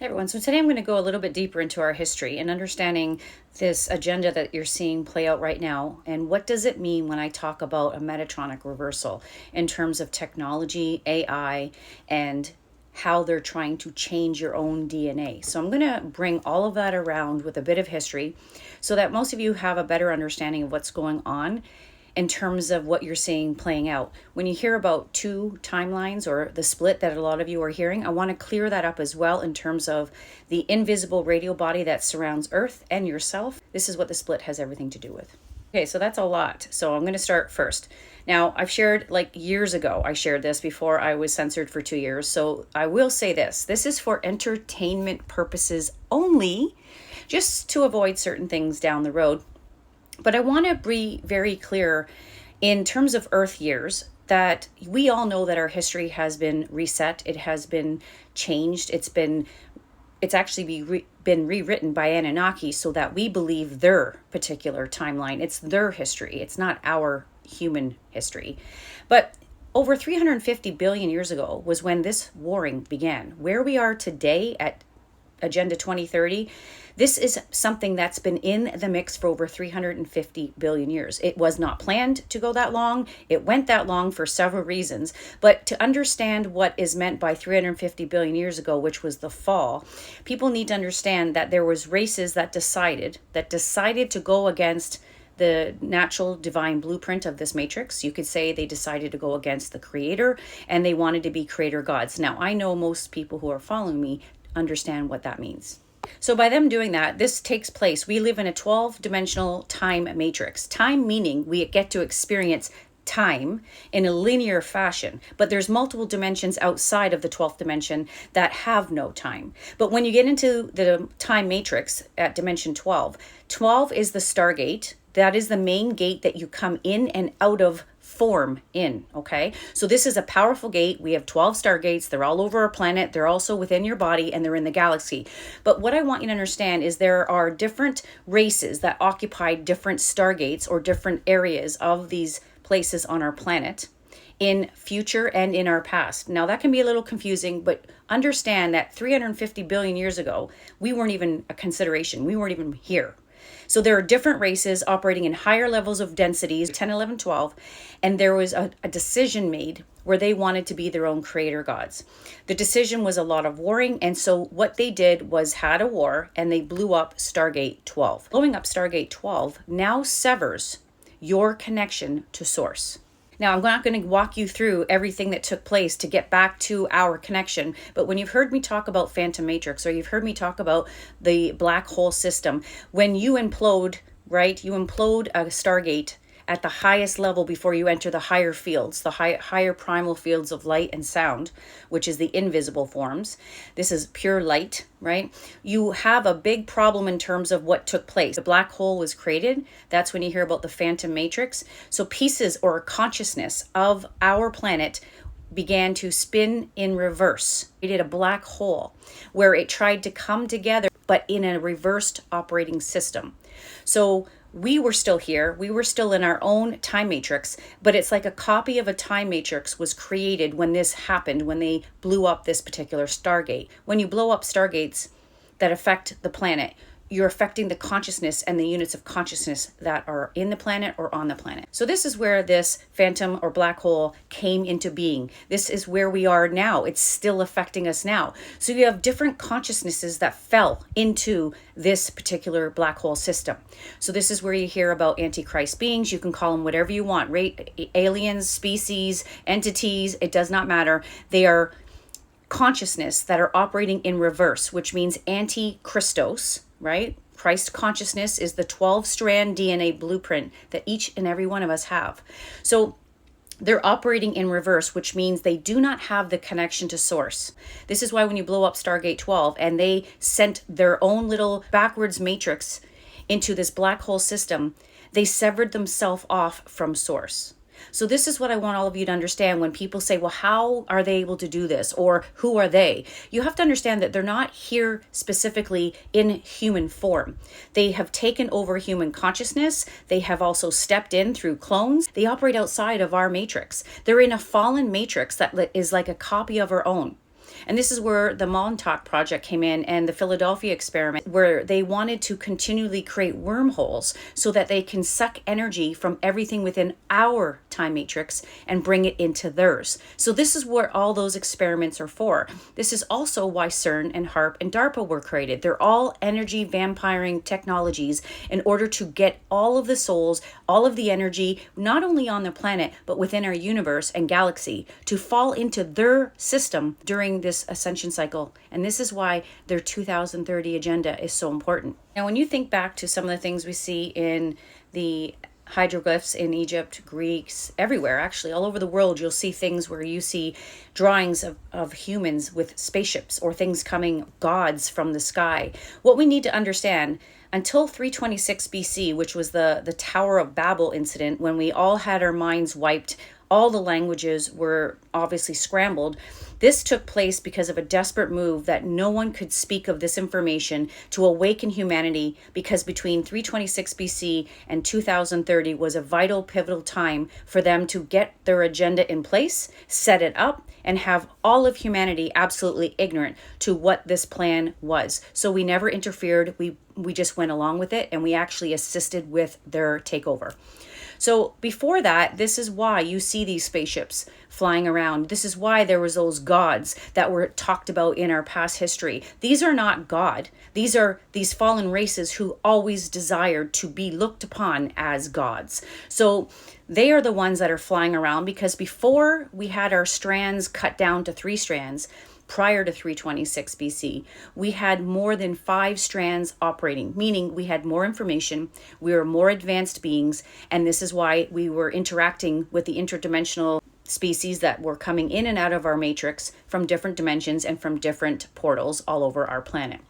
Hey everyone, so today I'm going to go a little bit deeper into our history and understanding this agenda that you're seeing play out right now, and what does it mean when I talk about a Metatronic reversal in terms of technology, AI, and how they're trying to change your own DNA. So I'm going to bring all of that around with a bit of history so that most of you have a better understanding of what's going on in terms of what you're seeing playing out. When you hear about two timelines or the split that a lot of you are hearing, I want to clear that up as well in terms of the invisible radio body that surrounds Earth and yourself. This is what the split has everything to do with. Okay, so that's a lot. So I'm going to start first. Now, I've shared years ago, I shared this before I was censored for 2 years. So I will say this is for entertainment purposes only, just to avoid certain things down the road. But I want to be very clear in terms of Earth years that we all know that our history has been reset. It has been changed. It's actually been rewritten by Anunnaki so that we believe their particular timeline. It's their history. It's not our human history. But over 350 billion years ago was when this warring began. Where we are today at Agenda 2030, this is something that's been in the mix for over 350 billion years. It was not planned to go that long. It went that long for several reasons. But to understand what is meant by 350 billion years ago, which was the fall, people need to understand that there was races that decided to go against the natural divine blueprint of this matrix. You could say they decided to go against the creator and they wanted to be creator gods. Now, I know most people who are following me understand what that means. So by them doing that, this takes place. We live in a 12-dimensional time matrix. Time meaning we get to experience time in a linear fashion, but there's multiple dimensions outside of the 12th dimension that have no time. But when you get into the time matrix at dimension 12, 12 is the Stargate. That is the main gate that you come in and out of form in, okay? So this is a powerful gate. We have 12 stargates. They're all over our planet. They're also within your body and they're in the galaxy. But what I want you to understand is there are different races that occupy different stargates or different areas of these places on our planet in future and in our past. Now that can be a little confusing, but understand that 350 billion years ago, we weren't even a consideration. We weren't even here. So there are different races operating in higher levels of densities, 10, 11, 12, and there was a decision made where they wanted to be their own creator gods. The decision was a lot of warring, and so what they did was had a war, and they blew up Stargate 12. Blowing up Stargate 12 now severs your connection to Source. Now, I'm not going to walk you through everything that took place to get back to our connection, but when you've heard me talk about Phantom Matrix, or you've heard me talk about the black hole system, when you implode, right, you implode a Stargate at the highest level before you enter the higher fields, the higher primal fields of light and sound, which is the invisible forms. This is pure light, right? You have a big problem in terms of what took place. The black hole was created. That's when you hear about the Phantom Matrix. So pieces or consciousness of our planet began to spin in reverse. It did a black hole where it tried to come together, but in a reversed operating system. So we were still here. We were still in our own time matrix, but it's like a copy of a time matrix was created when this happened, when they blew up this particular Stargate. When you blow up Stargates that affect the planet, you're affecting the consciousness and the units of consciousness that are in the planet or on the planet. So this is where this phantom or black hole came into being. This is where we are now. It's still affecting us now. So you have different consciousnesses that fell into this particular black hole system. So this is where you hear about Antichrist beings. You can call them whatever you want, aliens, species, entities, it does not matter. They are consciousness that are operating in reverse, which means anti-Christos, right? Christ consciousness is the 12-strand DNA blueprint that each and every one of us have. So they're operating in reverse, which means they do not have the connection to Source. This is why when you blow up Stargate 12 and they sent their own little backwards matrix into this black hole system, they severed themselves off from Source. So this is what I want all of you to understand when people say, well, how are they able to do this? Or who are they? You have to understand that they're not here specifically in human form. They have taken over human consciousness. They have also stepped in through clones. They operate outside of our matrix. They're in a fallen matrix that is like a copy of our own. And this is where the Montauk Project came in, and the Philadelphia experiment, where they wanted to continually create wormholes so that they can suck energy from everything within our time matrix and bring it into theirs. So this is what all those experiments are for. This is also why CERN and HARP and DARPA were created. They're all energy vampiring technologies in order to get all of the souls, all of the energy, not only on the planet, but within our universe and galaxy, to fall into their system during this ascension cycle. And this is why their 2030 agenda is so important. Now, when you think back to some of the things we see in the hieroglyphs in Egypt, Greeks, everywhere, actually, all over the world, you'll see things where you see drawings of humans with spaceships or things coming, gods from the sky. What we need to understand, until 326 BC, which was the Tower of Babel incident, when we all had our minds wiped, all the languages were obviously scrambled. This took place because of a desperate move that no one could speak of this information to awaken humanity, because between 326 BC and 2030 was a vital, pivotal time for them to get their agenda in place, set it up, and have all of humanity absolutely ignorant to what this plan was. So we never interfered. We just went along with it, and we actually assisted with their takeover. So before that, this is why you see these spaceships flying around. This is why there was those gods that were talked about in our past history. These are not God. These are these fallen races who always desired to be looked upon as gods. So they are the ones that are flying around, because before we had our strands cut down to 3 strands, prior to 326 BC, we had more than 5 strands operating, meaning we had more information, we were more advanced beings, and this is why we were interacting with the interdimensional species that were coming in and out of our matrix from different dimensions and from different portals all over our planet.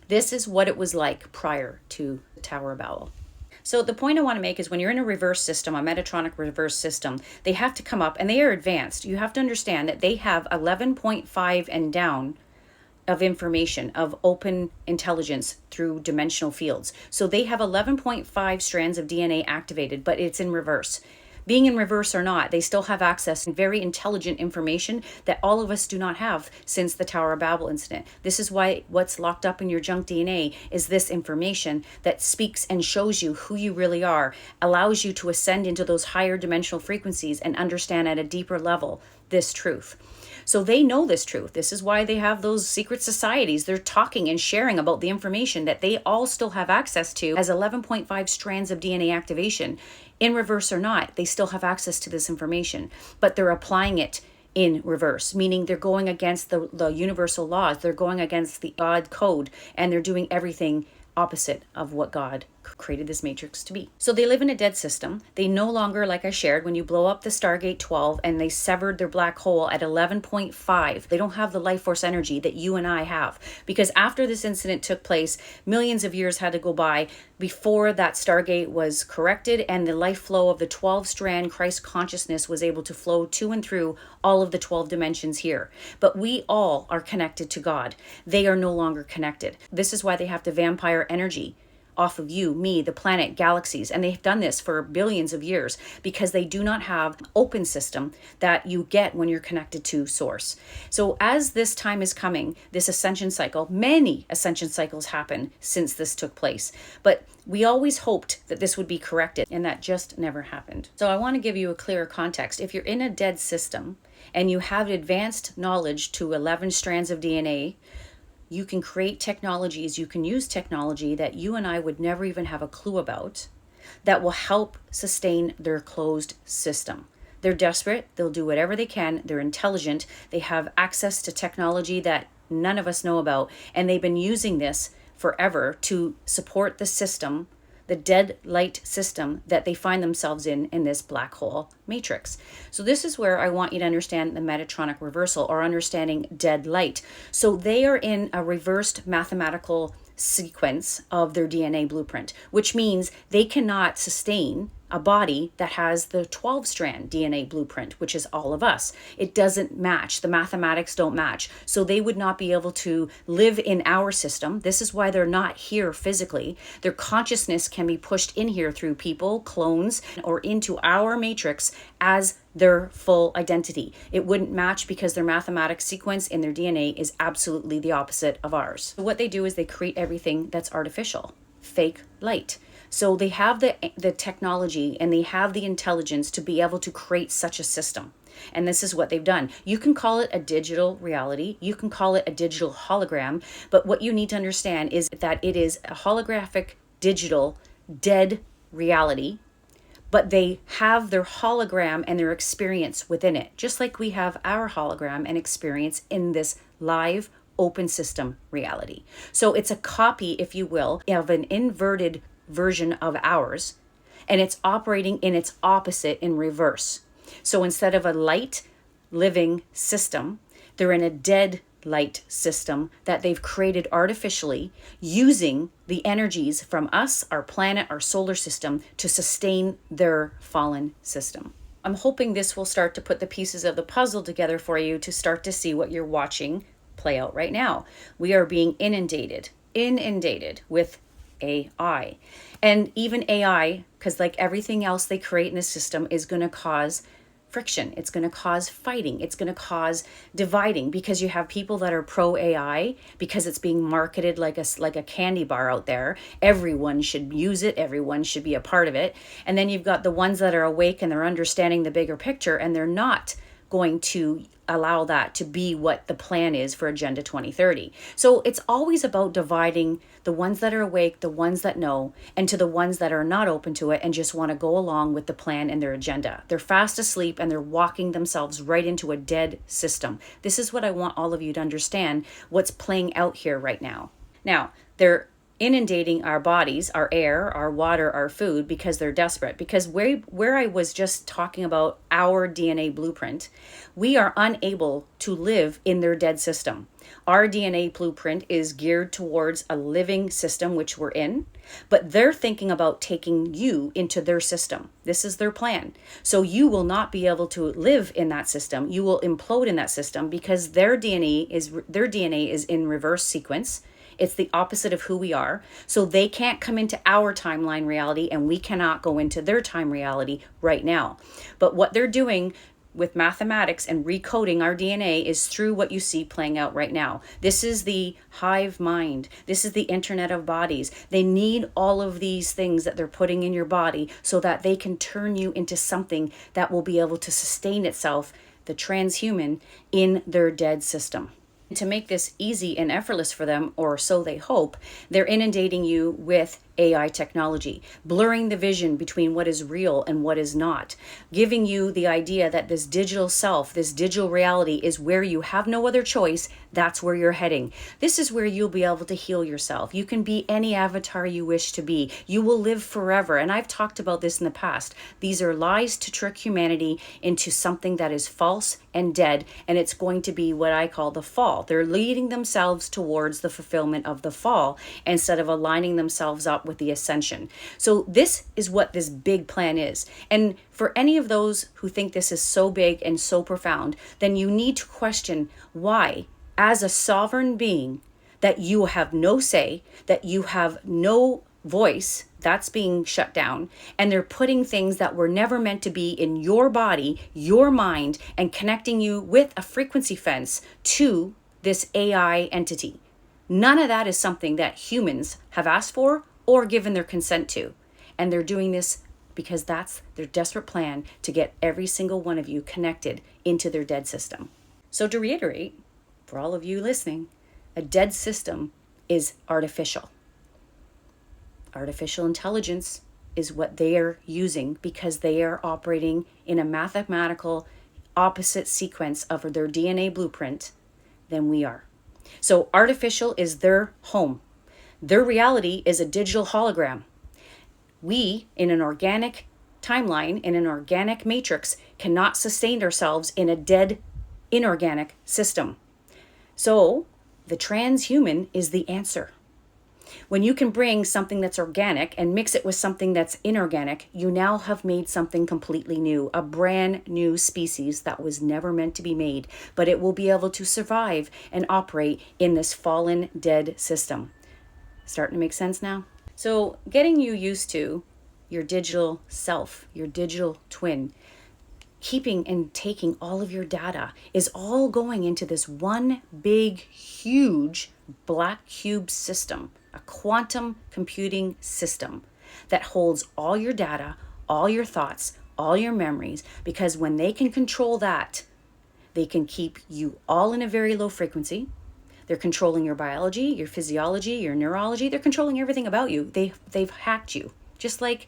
This is what it was like prior to the Tower of Babel. So the point I want to make is, when you're in a reverse system, a Metatronic reverse system, they have to come up, and they are advanced. You have to understand that they have 11.5 and down of information, of open intelligence through dimensional fields. So they have 11.5 strands of DNA activated, but it's in reverse. Being in reverse or not, they still have access to very intelligent information that all of us do not have since the Tower of Babel incident. This is why what's locked up in your junk DNA is this information that speaks and shows you who you really are, allows you to ascend into those higher dimensional frequencies and understand at a deeper level this truth. So they know this truth. This is why they have those secret societies. They're talking and sharing about the information that they all still have access to as 11.5 strands of DNA activation. In reverse or not, they still have access to this information, but they're applying it in reverse, meaning they're going against the universal laws. They're going against the God code, and they're doing everything opposite of what God created this matrix to be. So they live in a dead system. They no longer, like I shared, when you blow up the Stargate 12 and they severed their black hole at 11.5, they don't have the life force energy that you and I have. Because after this incident took place, millions of years had to go by before that Stargate was corrected, and the life flow of the 12-strand Christ consciousness was able to flow to and through all of the 12 dimensions here. But we all are connected to God. They are no longer connected. This is why they have to vampire energy off of you, me, the planet, galaxies. And they've done this for billions of years because they do not have open system that you get when you're connected to source. So as this time is coming, this ascension cycle, many ascension cycles happen since this took place. But we always hoped that this would be corrected, and that just never happened. So I want to give you a clearer context. If you're in a dead system and you have advanced knowledge to 11 strands of DNA, you can create technologies, you can use technology that you and I would never even have a clue about, that will help sustain their closed system. They're desperate, they'll do whatever they can, they're intelligent, they have access to technology that none of us know about, and they've been using this forever to support the system, the dead light system that they find themselves in this black hole matrix. So this is where I want you to understand the Metatronic reversal, or understanding dead light. So they are in a reversed mathematical sequence of their DNA blueprint, which means they cannot sustain a body that has the 12-strand DNA blueprint, which is all of us. It doesn't match. The mathematics don't match. So they would not be able to live in our system. This is why they're not here physically. Their consciousness can be pushed in here through people, clones, or into our matrix as their full identity. It wouldn't match because their mathematics sequence in their DNA is absolutely the opposite of ours. So what they do is they create everything that's artificial, fake light. So they have the technology and they have the intelligence to be able to create such a system. And this is what they've done. You can call it a digital reality. You can call it a digital hologram. But what you need to understand is that it is a holographic, digital, dead reality. But they have their hologram and their experience within it, just like we have our hologram and experience in this live open system reality. So it's a copy, if you will, of an inverted version of ours, and it's operating in its opposite in reverse. So instead of a light living system, they're in a dead light system that they've created artificially using the energies from us, our planet, our solar system to sustain their fallen system. I'm hoping this will start to put the pieces of the puzzle together for you to start to see what you're watching play out right now. We are being inundated with AI. And even AI, because like everything else they create in the system, is going to cause friction. It's going to cause fighting. It's going to cause dividing, because you have people that are pro AI because it's being marketed like a candy bar out there. Everyone should use it. Everyone should be a part of it. And then you've got the ones that are awake and they're understanding the bigger picture, and they're not going to allow that to be what the plan is for Agenda 2030. So it's always about dividing the ones that are awake, the ones that know, and to the ones that are not open to it and just want to go along with the plan and their agenda. They're fast asleep and they're walking themselves right into a dead system. This is what I want all of you to understand, what's playing out here right now. Now, they're inundating our bodies, our air, our water, our food, because they're desperate. Because where I was just talking about our DNA blueprint, we are unable to live in their dead system. Our DNA blueprint is geared towards a living system, which we're in, but they're thinking about taking you into their system. This is their plan. So you will not be able to live in that system. You will implode in that system because their DNA is in reverse sequence. It's the opposite of who we are. So they can't come into our timeline reality, and we cannot go into their time reality right now. But what they're doing with mathematics and recoding our DNA is through what you see playing out right now. This is the hive mind. This is the internet of bodies. They need all of these things that they're putting in your body so that they can turn you into something that will be able to sustain itself, the transhuman, in their dead system. To make this easy and effortless for them, or so they hope, they're inundating you with AI technology, blurring the vision between what is real and what is not, giving you the idea that this digital self, this digital reality is where you have no other choice. That's where you're heading. This is where you'll be able to heal yourself. You can be any avatar you wish to be. You will live forever. And I've talked about this in the past. These are lies to trick humanity into something that is false and dead. And it's going to be what I call the fall. They're leading themselves towards the fulfillment of the fall instead of aligning themselves up with the ascension. So this is what this big plan is. And for any of those who think this is so big and so profound, then you need to question why, as a sovereign being, that you have no say, that you have no voice, that's being shut down, and they're putting things that were never meant to be in your body, your mind, and connecting you with a frequency fence to this AI entity. None of that is something that humans have asked for or given their consent to. And they're doing this because that's their desperate plan to get every single one of you connected into their dead system. So to reiterate, for all of you listening, a dead system is artificial. Artificial intelligence is what they are using because they are operating in a mathematical opposite sequence of their DNA blueprint than we are. So artificial is their home. Their reality is a digital hologram. We, in an organic timeline, in an organic matrix, cannot sustain ourselves in a dead, inorganic system. So the transhuman is the answer. When you can bring something that's organic and mix it with something that's inorganic, you now have made something completely new, a brand new species that was never meant to be made, but it will be able to survive and operate in this fallen, dead system. Starting to make sense now? So getting you used to your digital self, your digital twin, keeping and taking all of your data is all going into this one big, huge black cube system, a quantum computing system that holds all your data, all your thoughts, all your memories, because when they can control that, they can keep you all in a very low frequency. They're controlling your biology, your physiology, your neurology. They're controlling everything about you. They've hacked you. Just like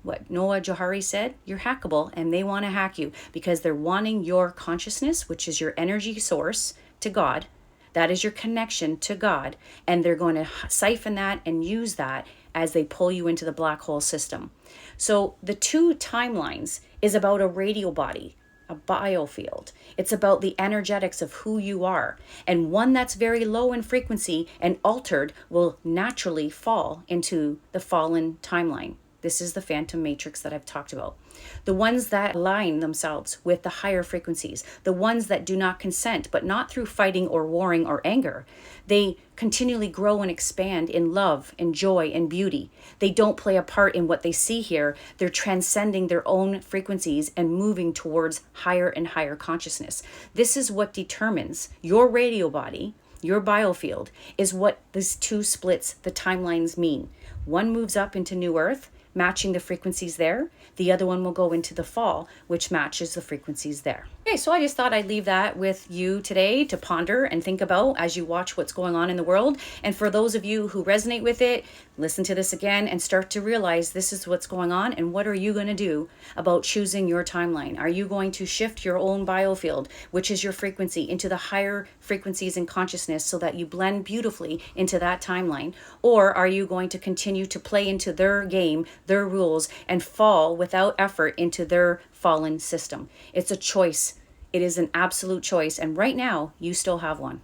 what Noah Johari said, you're hackable, and they want to hack you because they're wanting your consciousness, which is your energy source to God. That is your connection to God. And they're going to siphon that and use that as they pull you into the black hole system. So the two timelines is about a radio body, a biofield. It's about the energetics of who you are. And one that's very low in frequency and altered will naturally fall into the fallen timeline. This is the phantom matrix that I've talked about. The ones that align themselves with the higher frequencies, the ones that do not consent, but not through fighting or warring or anger. They continually grow and expand in love and joy and beauty. They don't play a part in what they see here. They're transcending their own frequencies and moving towards higher and higher consciousness. This is what determines your radio body, your biofield, is what these two splits, the timelines mean. One moves up into New Earth, matching the frequencies there. The other one will go into the fall, which matches the frequencies there. Okay, so I just thought I'd leave that with you today to ponder and think about as you watch what's going on in the world. And for those of you who resonate with it, listen to this again and start to realize this is what's going on and what are you going to do about choosing your timeline? Are you going to shift your own biofield, which is your frequency, into the higher frequencies in consciousness so that you blend beautifully into that timeline? Or are you going to continue to play into their game, their rules, and fall without effort into their fallen system? It's a choice. It is an absolute choice. And right now, you still have one.